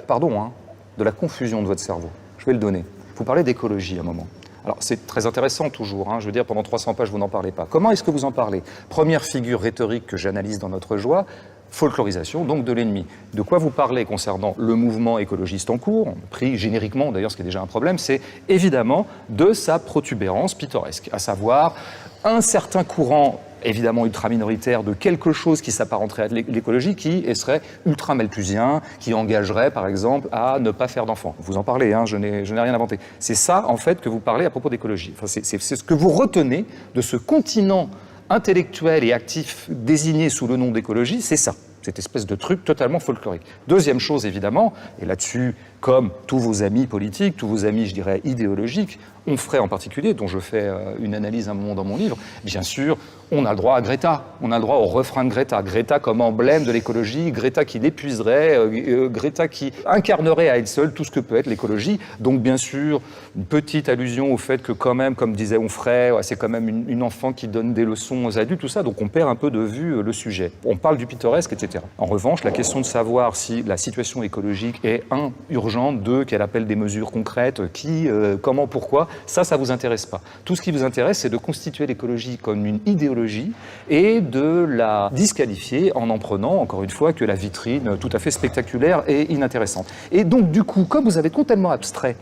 Pardon, de la confusion de votre cerveau. Je vais le donner. Vous parlez d'écologie à un moment. Alors, c'est très intéressant toujours, je veux dire, pendant 300 pages, vous n'en parlez pas. Comment est-ce que vous en parlez? Première figure rhétorique que j'analyse dans Notre Joie, folklorisation, donc de l'ennemi. De quoi vous parlez concernant le mouvement écologiste en cours, pris génériquement d'ailleurs, ce qui est déjà un problème, c'est évidemment de sa protubérance pittoresque, à savoir un certain courant évidemment ultra minoritaire de quelque chose qui s'apparenterait à l'écologie, qui serait ultra malthusien, qui engagerait par exemple à ne pas faire d'enfants. Vous en parlez, je n'ai rien inventé. C'est ça en fait que vous parlez à propos d'écologie. Enfin, c'est ce que vous retenez de ce continent intellectuel et actif désigné sous le nom d'écologie, c'est ça. Cette espèce de truc totalement folklorique. Deuxième chose, évidemment, et là-dessus, comme tous vos amis politiques, tous vos amis, je dirais, idéologiques, Onfray en particulier, dont je fais une analyse un moment dans mon livre, bien sûr, on a le droit à Greta, on a le droit au refrain de Greta. Greta comme emblème de l'écologie, Greta qui l'épuiserait, Greta qui incarnerait à elle seule tout ce que peut être l'écologie. Donc bien sûr, une petite allusion au fait que quand même, comme disait Onfray, c'est quand même une enfant qui donne des leçons aux adultes, tout ça, donc on perd un peu de vue le sujet. On parle du pittoresque, etc. En revanche, la question de savoir si la situation écologique est, urgente, deux, qu'elle appelle des mesures concrètes, qui, comment, pourquoi, ça vous intéresse pas. Tout ce qui vous intéresse, c'est de constituer l'écologie comme une idéologie et de la disqualifier en prenant, encore une fois, que la vitrine tout à fait spectaculaire et inintéressante. Et donc, du coup, comme vous avez totalement abstrait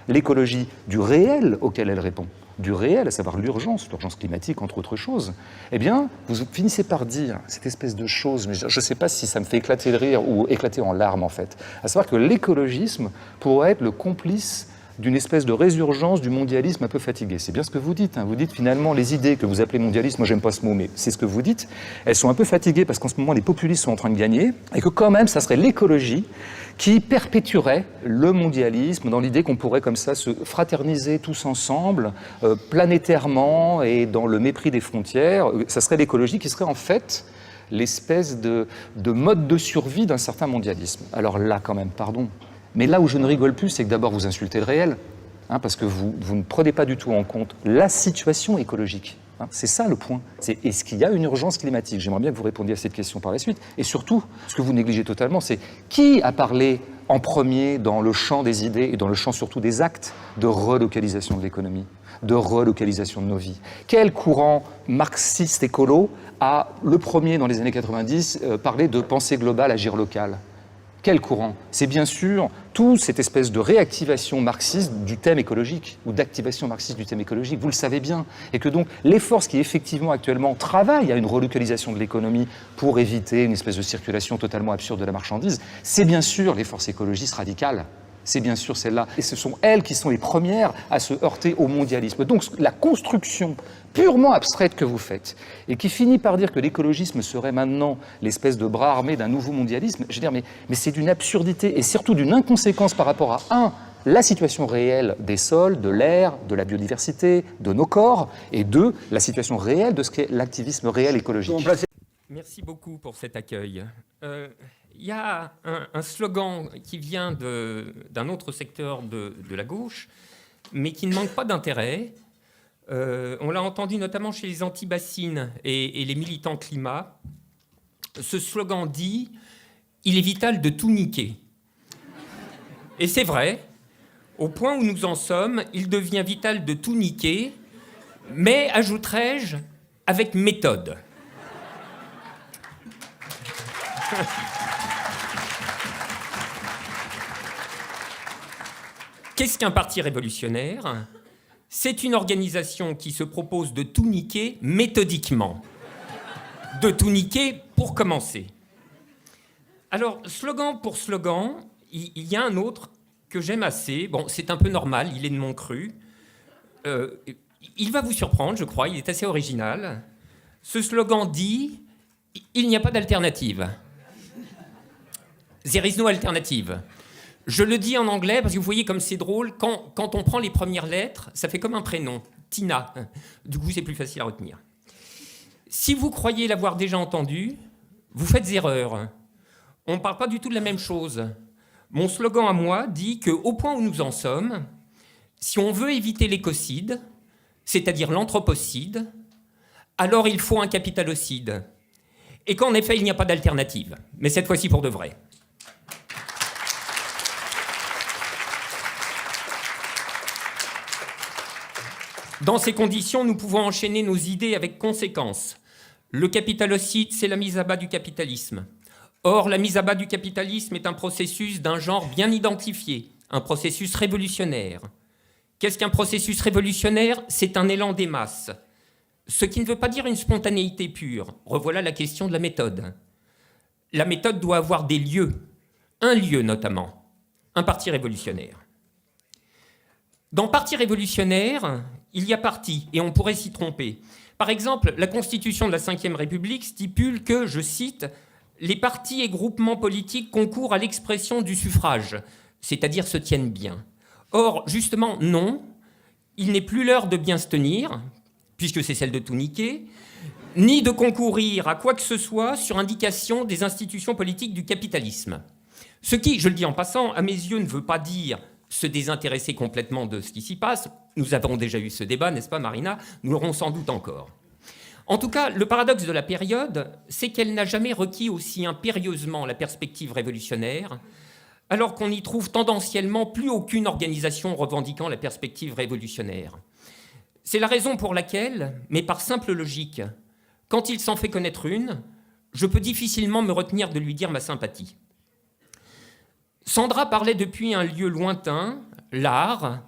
l'écologie du réel auquel elle répond, du réel, à savoir l'urgence climatique, entre autres choses, eh bien, vous finissez par dire cette espèce de chose, mais je ne sais pas si ça me fait éclater de rire ou éclater en larmes, en fait, à savoir que l'écologisme pourrait être le complice d'une espèce de résurgence du mondialisme un peu fatigué. C'est bien ce que vous dites. Vous dites finalement les idées que vous appelez mondialisme, moi j'aime pas ce mot, mais c'est ce que vous dites, elles sont un peu fatiguées parce qu'en ce moment les populistes sont en train de gagner et que quand même ça serait l'écologie qui perpétuerait le mondialisme dans l'idée qu'on pourrait comme ça se fraterniser tous ensemble, planétairement et dans le mépris des frontières. Ça serait l'écologie qui serait en fait l'espèce de mode de survie d'un certain mondialisme. Alors là quand même, pardon. Mais là où je ne rigole plus, c'est que d'abord vous insultez le réel, parce que vous ne prenez pas du tout en compte la situation écologique. C'est ça le point. C'est est-ce qu'il y a une urgence climatique? J'aimerais bien que vous répondiez à cette question par la suite. Et surtout, ce que vous négligez totalement, c'est qui a parlé en premier dans le champ des idées et dans le champ surtout des actes de relocalisation de l'économie, de relocalisation de nos vies? Quel courant marxiste écolo a, le premier dans les années 90, parlé de pensée globale, agir local? Quel courant? C'est bien sûr toute cette espèce de réactivation marxiste du thème écologique, ou d'activation marxiste du thème écologique, vous le savez bien. Et que donc les forces qui effectivement actuellement travaillent à une relocalisation de l'économie pour éviter une espèce de circulation totalement absurde de la marchandise, c'est bien sûr les forces écologistes radicales. C'est bien sûr celles-là. Et ce sont elles qui sont les premières à se heurter au mondialisme. Donc la construction purement abstraite que vous faites, et qui finit par dire que l'écologisme serait maintenant l'espèce de bras armé d'un nouveau mondialisme, je veux dire, mais c'est d'une absurdité et surtout d'une inconséquence par rapport à, la situation réelle des sols, de l'air, de la biodiversité, de nos corps, et deux, la situation réelle de ce qu'est l'activisme réel écologique. Merci beaucoup pour cet accueil. Il y a un slogan qui vient d'un autre secteur de la gauche, mais qui ne manque pas d'intérêt. On l'a entendu notamment chez les anti-bassines et les militants climat. Ce slogan dit « Il est vital de tout niquer ». Et c'est vrai, au point où nous en sommes, il devient vital de tout niquer, mais, ajouterais-je, avec méthode. Qu'est-ce qu'un parti révolutionnaire ? C'est une organisation qui se propose de tout niquer méthodiquement. De tout niquer pour commencer. Alors, slogan pour slogan, il y a un autre que j'aime assez. Bon, c'est un peu normal, il est de mon cru. Il va vous surprendre, je crois, il est assez original. Ce slogan dit « Il n'y a pas d'alternative ». There is no alternative. Je le dis en anglais parce que vous voyez comme c'est drôle. Quand on prend les premières lettres, ça fait comme un prénom. Tina. Du coup, c'est plus facile à retenir. Si vous croyez l'avoir déjà entendu, vous faites erreur. On ne parle pas du tout de la même chose. Mon slogan à moi dit qu'au point où nous en sommes, si on veut éviter l'écocide, c'est-à-dire l'anthropocide, alors il faut un capitalocide. Et qu'en effet, il n'y a pas d'alternative. Mais cette fois-ci pour de vrai. Dans ces conditions, nous pouvons enchaîner nos idées avec conséquence. Le capitalocide, c'est la mise à bas du capitalisme. Or, la mise à bas du capitalisme est un processus d'un genre bien identifié, un processus révolutionnaire. Qu'est-ce qu'un processus révolutionnaire? C'est un élan des masses. Ce qui ne veut pas dire une spontanéité pure. Revoilà la question de la méthode. La méthode doit avoir des lieux, un lieu notamment, un parti révolutionnaire. Dans parti révolutionnaire, il y a parti, et on pourrait s'y tromper. Par exemple, la Constitution de la Ve République stipule que, je cite, « les partis et groupements politiques concourent à l'expression du suffrage », c'est-à-dire se tiennent bien. Or, justement, non, il n'est plus l'heure de bien se tenir, puisque c'est celle de tout niquer, ni de concourir à quoi que ce soit sur indication des institutions politiques du capitalisme. Ce qui, je le dis en passant, à mes yeux ne veut pas dire se désintéresser complètement de ce qui s'y passe. Nous avons déjà eu ce débat, n'est-ce pas Marina? Nous l'aurons sans doute encore. En tout cas, le paradoxe de la période, c'est qu'elle n'a jamais requis aussi impérieusement la perspective révolutionnaire, alors qu'on n'y trouve tendanciellement plus aucune organisation revendiquant la perspective révolutionnaire. C'est la raison pour laquelle, mais par simple logique, quand il s'en fait connaître une, je peux difficilement me retenir de lui dire ma sympathie. Sandra parlait depuis un lieu lointain, l'art.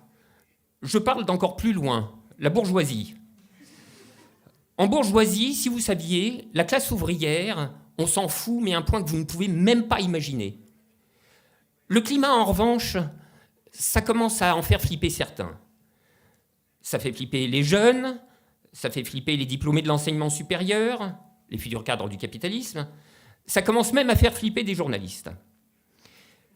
Je parle d'encore plus loin, la bourgeoisie. En bourgeoisie, si vous saviez, la classe ouvrière, on s'en fout, mais à un point que vous ne pouvez même pas imaginer. Le climat, en revanche, ça commence à en faire flipper certains. Ça fait flipper les jeunes, ça fait flipper les diplômés de l'enseignement supérieur, les futurs cadres du capitalisme. Ça commence même à faire flipper des journalistes.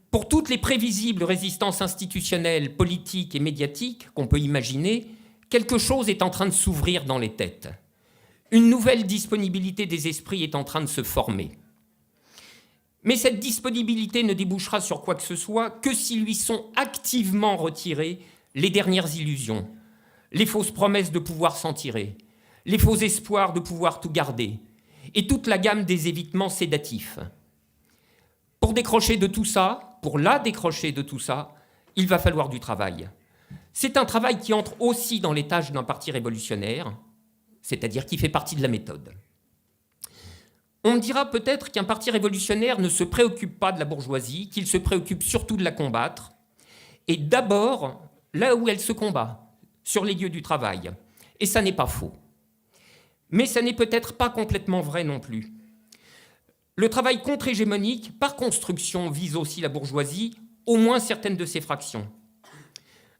Pour toutes les prévisibles résistances institutionnelles, politiques et médiatiques qu'on peut imaginer, quelque chose est en train de s'ouvrir dans les têtes. Une nouvelle disponibilité des esprits est en train de se former. Mais cette disponibilité ne débouchera sur quoi que ce soit que s'ils lui sont activement retirées les dernières illusions, les fausses promesses de pouvoir s'en tirer, les faux espoirs de pouvoir tout garder, et toute la gamme des évitements sédatifs. Pour décrocher de tout ça, pour la décrocher de tout ça, il va falloir du travail. C'est un travail qui entre aussi dans les tâches d'un parti révolutionnaire, c'est-à-dire qui fait partie de la méthode. On me dira peut-être qu'un parti révolutionnaire ne se préoccupe pas de la bourgeoisie, qu'il se préoccupe surtout de la combattre, et d'abord là où elle se combat, sur les lieux du travail. Et ça n'est pas faux. Mais ça n'est peut-être pas complètement vrai non plus. Le travail contre-hégémonique, par construction, vise aussi la bourgeoisie, au moins certaines de ses fractions.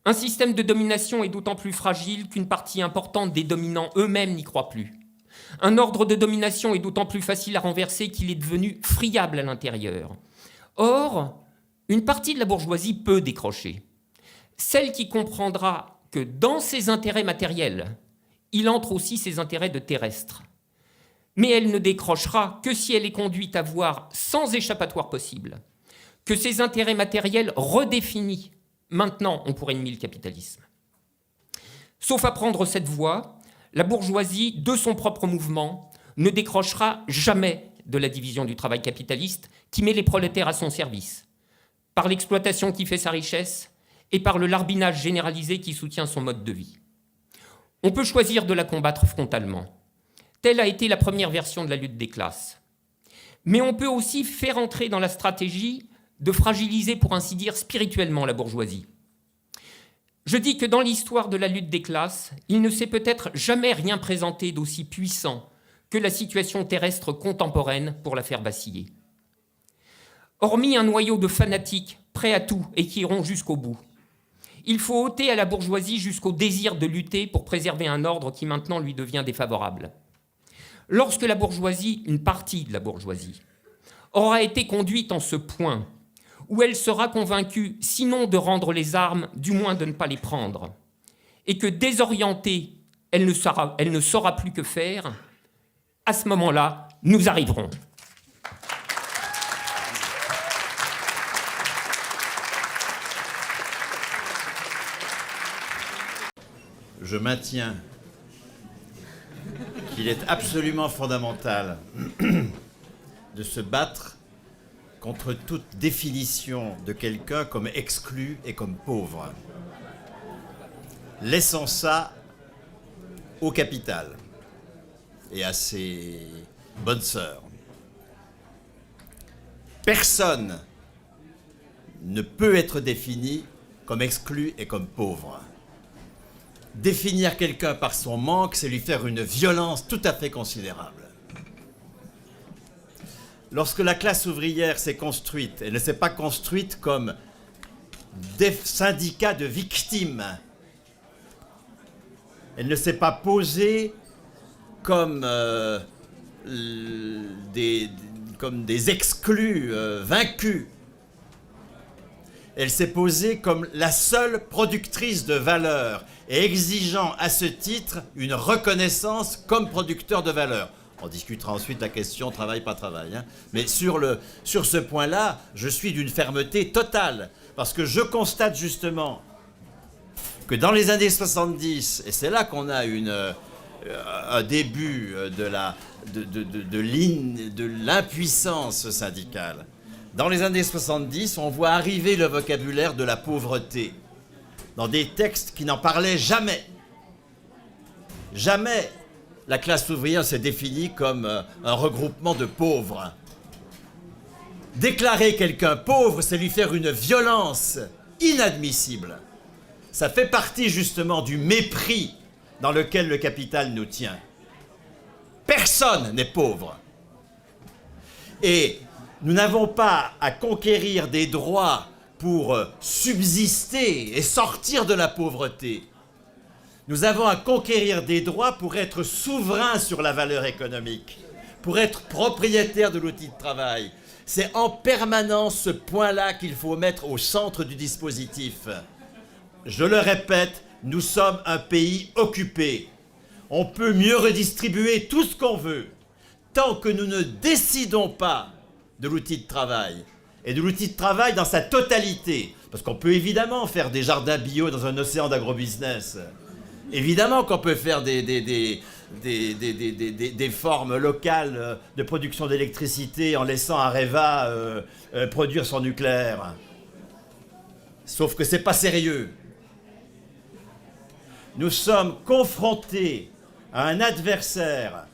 Un système de domination est d'autant plus fragile qu'une partie importante des dominants eux-mêmes n'y croient plus. Un ordre de domination est d'autant plus facile à renverser qu'il est devenu friable à l'intérieur. Or, une partie de la bourgeoisie peut décrocher. Celle qui comprendra que dans ses intérêts matériels, il entre aussi ses intérêts de terrestre. Mais elle ne décrochera que si elle est conduite à voir, sans échappatoire possible, que ses intérêts matériels redéfinis, maintenant, ont pour ennemi le capitalisme. Sauf à prendre cette voie, la bourgeoisie, de son propre mouvement, ne décrochera jamais de la division du travail capitaliste qui met les prolétaires à son service, par l'exploitation qui fait sa richesse et par le larbinage généralisé qui soutient son mode de vie. On peut choisir de la combattre frontalement. Telle a été la première version de la lutte des classes. Mais on peut aussi faire entrer dans la stratégie de fragiliser, pour ainsi dire, spirituellement la bourgeoisie. Je dis que dans l'histoire de la lutte des classes, il ne s'est peut-être jamais rien présenté d'aussi puissant que la situation terrestre contemporaine pour la faire vaciller. Hormis un noyau de fanatiques prêts à tout et qui iront jusqu'au bout, il faut ôter à la bourgeoisie jusqu'au désir de lutter pour préserver un ordre qui maintenant lui devient défavorable. Lorsque la bourgeoisie, une partie de la bourgeoisie, aura été conduite en ce point où elle sera convaincue, sinon de rendre les armes, du moins de ne pas les prendre, et que désorientée, elle ne saura plus que faire, à ce moment-là, nous arriverons. Je maintiens qu'il est absolument fondamental de se battre contre toute définition de quelqu'un comme exclu et comme pauvre. Laissons ça au capital et à ses bonnes sœurs. Personne ne peut être défini comme exclu et comme pauvre. Définir quelqu'un par son manque, c'est lui faire une violence tout à fait considérable. Lorsque la classe ouvrière s'est construite, elle ne s'est pas construite comme des syndicats de victimes. Elle ne s'est pas posée comme des exclus vaincus. Elle s'est posée comme la seule productrice de valeur et exigeant à ce titre une reconnaissance comme producteur de valeur. On discutera ensuite la question travail, pas travail. Hein. Mais sur ce point-là, je suis d'une fermeté totale. Parce que je constate justement que dans les années 70, et c'est là qu'on a un début de l'impuissance syndicale, dans les années 70, on voit arriver le vocabulaire de la pauvreté dans des textes qui n'en parlaient jamais. Jamais la classe ouvrière s'est définie comme un regroupement de pauvres. Déclarer quelqu'un pauvre, c'est lui faire une violence inadmissible. Ça fait partie justement du mépris dans lequel le capital nous tient. Personne n'est pauvre. Et nous n'avons pas à conquérir des droits pour subsister et sortir de la pauvreté. Nous avons à conquérir des droits pour être souverains sur la valeur économique, pour être propriétaires de l'outil de travail. C'est en permanence ce point-là qu'il faut mettre au centre du dispositif. Je le répète, nous sommes un pays occupé. On peut mieux redistribuer tout ce qu'on veut. Tant que nous ne décidons pas de l'outil de travail, et de l'outil de travail dans sa totalité, parce qu'on peut évidemment faire des jardins bio dans un océan d'agrobusiness. Évidemment qu'on peut faire des formes locales de production d'électricité en laissant Areva produire son nucléaire. Sauf que c'est pas sérieux. Nous sommes confrontés à un adversaire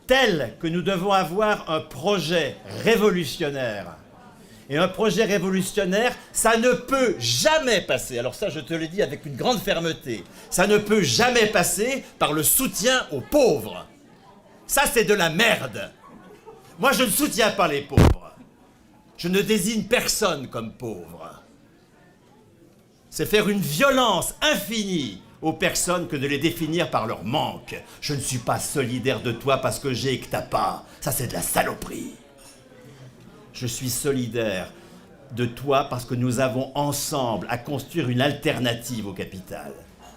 tel que nous devons avoir un projet révolutionnaire. Et un projet révolutionnaire, ça ne peut jamais passer, alors ça je te le dis avec une grande fermeté, ça ne peut jamais passer par le soutien aux pauvres. Ça c'est de la merde. Moi je ne soutiens pas les pauvres. Je ne désigne personne comme pauvre. C'est faire une violence infinie aux personnes que de les définir par leur manque. Je ne suis pas solidaire de toi parce que j'ai et que t'as pas. Ça c'est de la saloperie. Je suis solidaire de toi parce que nous avons ensemble à construire une alternative au capital.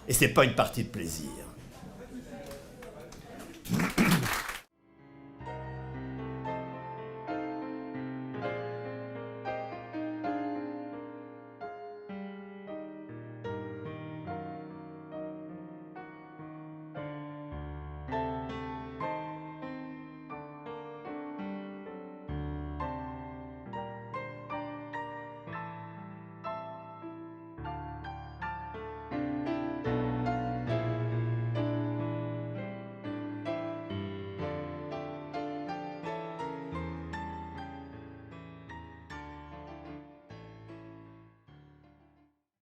Et c'est pas une partie de plaisir.